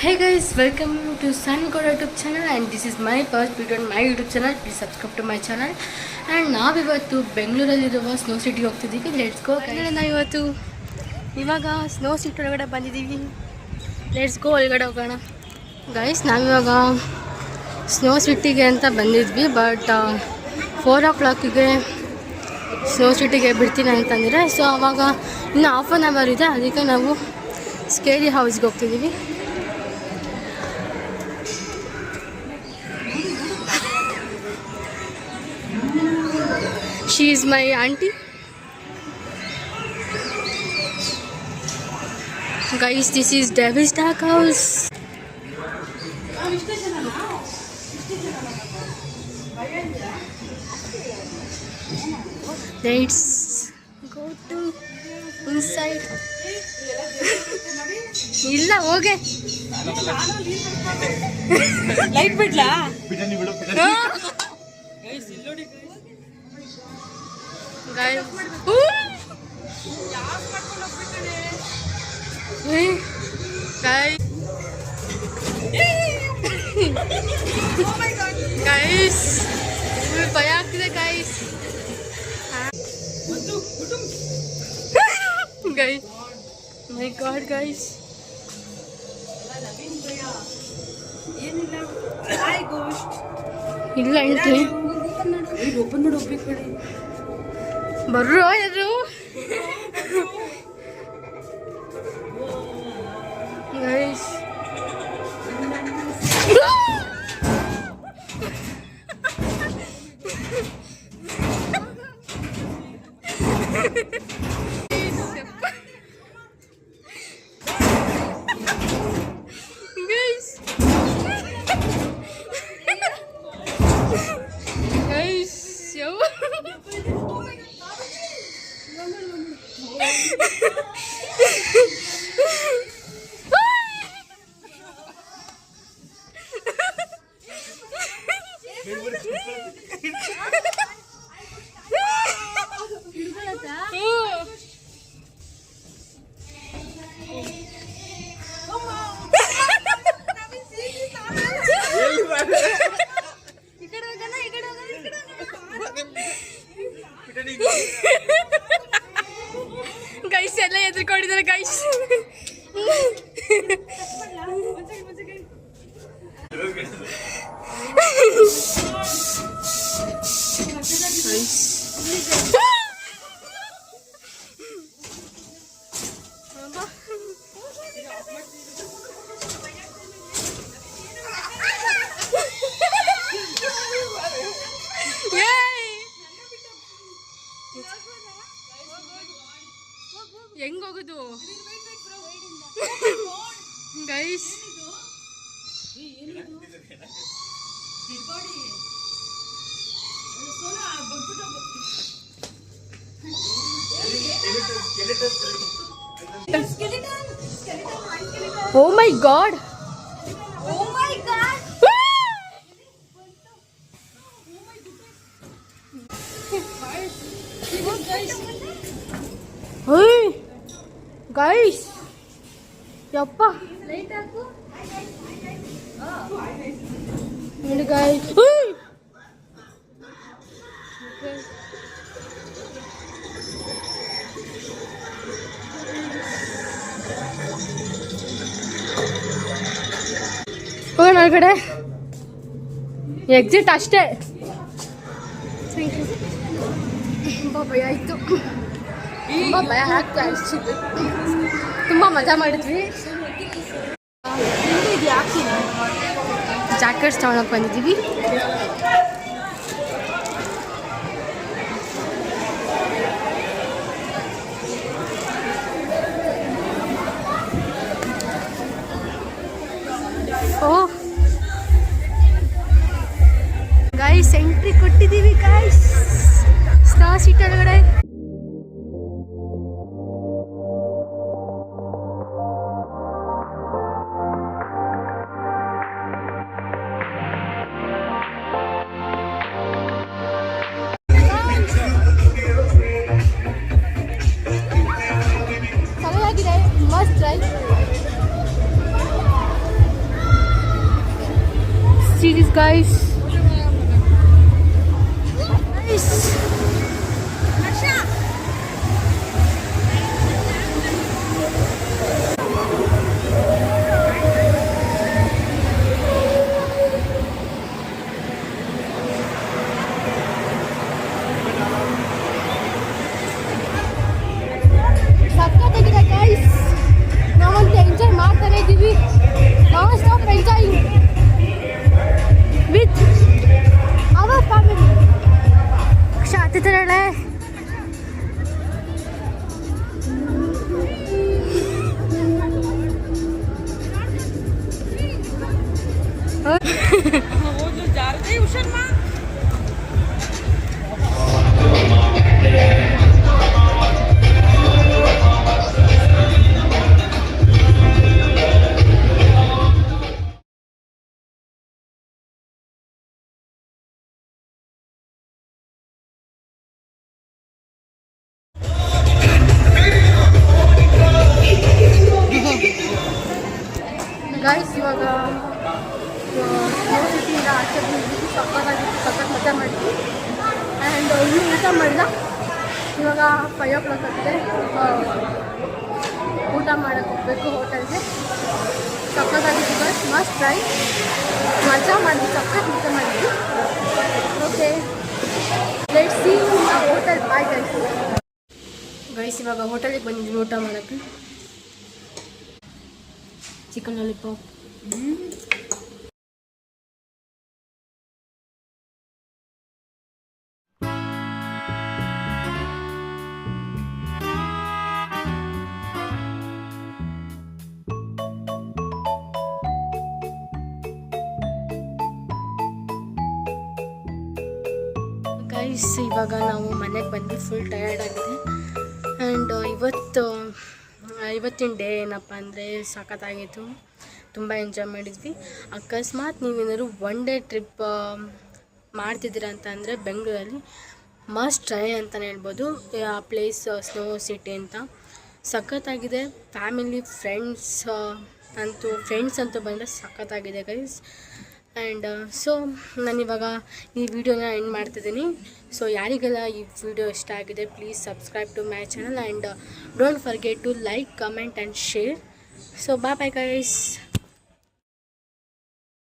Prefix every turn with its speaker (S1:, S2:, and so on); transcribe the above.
S1: Hey guys, welcome to Suncore YouTube channel and this is my first video on my YouTube channel. Please subscribe to my channel. And ನಾವಿವತ್ತು ಬೆಂಗಳೂರಲ್ಲಿರುವ snow ಸಿಟಿಗೆ ಹೋಗ್ತಿದ್ದೀವಿ. Let's go. ನಾವು ಇವಾಗ snow city ಒಳಗಡೆ ಬಂದಿದ್ದೀವಿ. Let's go, ಒಳಗಡೆ ಹೋಗೋಣ. Guys, ನಾವಿವಾಗ snow ಸಿಟಿಗೆ ಅಂತ ಬಂದಿದ್ವಿ, ಬಟ್ 4 o'clockಗೆ ಸ್ನೋ ಸಿಟಿಗೆ ಬಿಡ್ತೀನಿ ಅಂತಂದರೆ, ಸೊ ಆವಾಗ ಇನ್ನು ಹಾಫ್ ಆನ್ ಅವರ್ ಇದೆ. ಅದಕ್ಕೆ ನಾವು scary ಹೌಸ್ಗೆ ಹೋಗ್ತಿದ್ದೀವಿ. She is my auntie. Guys, this is Davis Dark House. Let's go to inside. ಇಲ್ಲ ಹೋಗೆ light ಬಿಡ್ಲಾ guys. Guys. Oh my god. Guys. ಭಯ ಆಗ್ತಿದೆ guys. Guys. My god guys. ಇಲ್ಲ ಎಂಟ್ರಿ ಓಪನ್ ಮಾಡಿ ಹೋಗ್ಬೇಕು ಕಡೆ ಬರ್ರೋ ಯಾರು ಗೈಸ್. ಗೈಸ್ ಎಲ್ಲ ಎದುರ್ಕೊಂಡಿದ್ದಾರೆ ಗೈಸ್. ಹೆಂಗ್ ಹೋಗುದು guys? Oh my god. Oh my god. Hey guys, ಯಪ್ಪ ಲೈಟ್ ಹಾಕು ನೋಡಿ guys. ಹೋಗೋಣ ಒಳಗಡೆ. ಎಕ್ಸಿಟ್ ಅಷ್ಟೇ. ತುಂಬ ಭಯ ಆಯಿತು, ತುಂಬ ಭಯ ಆಗ್ತಾ ಅನಿಸಿದ್ದು. ತುಂಬ ಮಜಾ ಮಾಡಿದ್ವಿ. ಜಾಕೆಟ್ಸ್ ತಗೊಳಕ್ಕೆ ಬಂದಿದ್ದೀವಿ. ಓ ಗೈಸ್, ಎಂಟ್ರಿ ಕೊಟ್ಟಿದ್ದೀವಿ ಗೈಸ್ ಸ್ನೋ ಸಿಟಿ ಒಳಗಡೆ. ಗೈಸ್. ಸಕ್ಕತ್ತಾಗಿದೆ ಗೈಸ್. ನಾವಂತೂ ಎಂಜಾಯ್ ಮಾಡ್ತಾನೆ ಇದ್ದೀವಿ. Non stop enjoying with our family. ಹತ್ತಿರಳೆ ಗೈಸ್. ಇವಾಗ ಸ್ನೋ ಸಿಟಿಯಿಂದ ಆಚೆ ಬಂದಿದ್ದು ಸಕ್ಕತ್ತಾಗಿತ್ತು. ಸಖತ್ ಮಜಾ ಮಾಡಿದ್ವಿ. ಆ್ಯಂಡ್ ಇನ್ನೂ ಊಟ ಮಾಡಿಲ್ಲ. ಇವಾಗ 5 o'clock ಆಗಿದೆ. ಊಟ ಮಾಡೋಕ್ಕೆ ಹೋಗಬೇಕು ಹೋಟೆಲ್ಗೆ. ಸಕ್ಕತ್ತಾಗಿತ್ತು ಗೈಸ್. Must try. ಮಜಾ ಮಾಡಿದ್ವಿ. ಸಖತ್ ಮಜಾ ಮಾಡಿದ್ವಿ. Okay, let's see hotel. Bye guys. Guys ಇವಾಗ ಹೋಟೆಲಿಗೆ ಬಂದಿದ್ವಿ ಊಟ ಮಾಡೋಕ್ಕೆ. Chicken lollipop. ಗೈಸ್ ಇವಾಗ ನಾವು ಮನೆಗೆ ಬಂದು ಫುಲ್ ಟಯರ್ಡ್ ಆಗಿದೆ. ಆ್ಯಂಡ್ ಇವತ್ತಿನ ಡೇ ಏನಪ್ಪ ಅಂದರೆ ಸಖತ್ತಾಗಿತ್ತು. ತುಂಬ ಎಂಜಾಯ್ ಮಾಡಿದ್ವಿ. ಅಕಸ್ಮಾತ್ ನೀವೇನಾದ್ರು 1 day ಟ್ರಿಪ್ ಮಾಡ್ತಿದ್ದೀರ ಅಂತ ಅಂದರೆ ಬೆಂಗಳೂರಲ್ಲಿ ಮಸ್ಟ್ ಟ್ರೈ ಅಂತಲೇ ಹೇಳ್ಬೋದು. ಆ ಪ್ಲೇಸ್ ಸ್ನೋ ಸಿಟಿ ಅಂತ ಸಖತ್ತಾಗಿದೆ. ಫ್ರೆಂಡ್ಸ್ ಅಂತೂ ಬಂದರೆ ಸಖತ್ತಾಗಿದೆ ಗೈಸ್. ಆ್ಯಂಡ್ ಸೊ ನಾನಿವಾಗ ಈ ವಿಡಿಯೋನ ಎಂಡ್ ಮಾಡ್ತಿದ್ದೀನಿ. ಸೊ ಯಾರಿಗೆಲ್ಲ ಈ ವಿಡಿಯೋ ಇಷ್ಟ ಆಗಿದೆ please subscribe to my channel and don't forget to like, comment and share. So bye guys.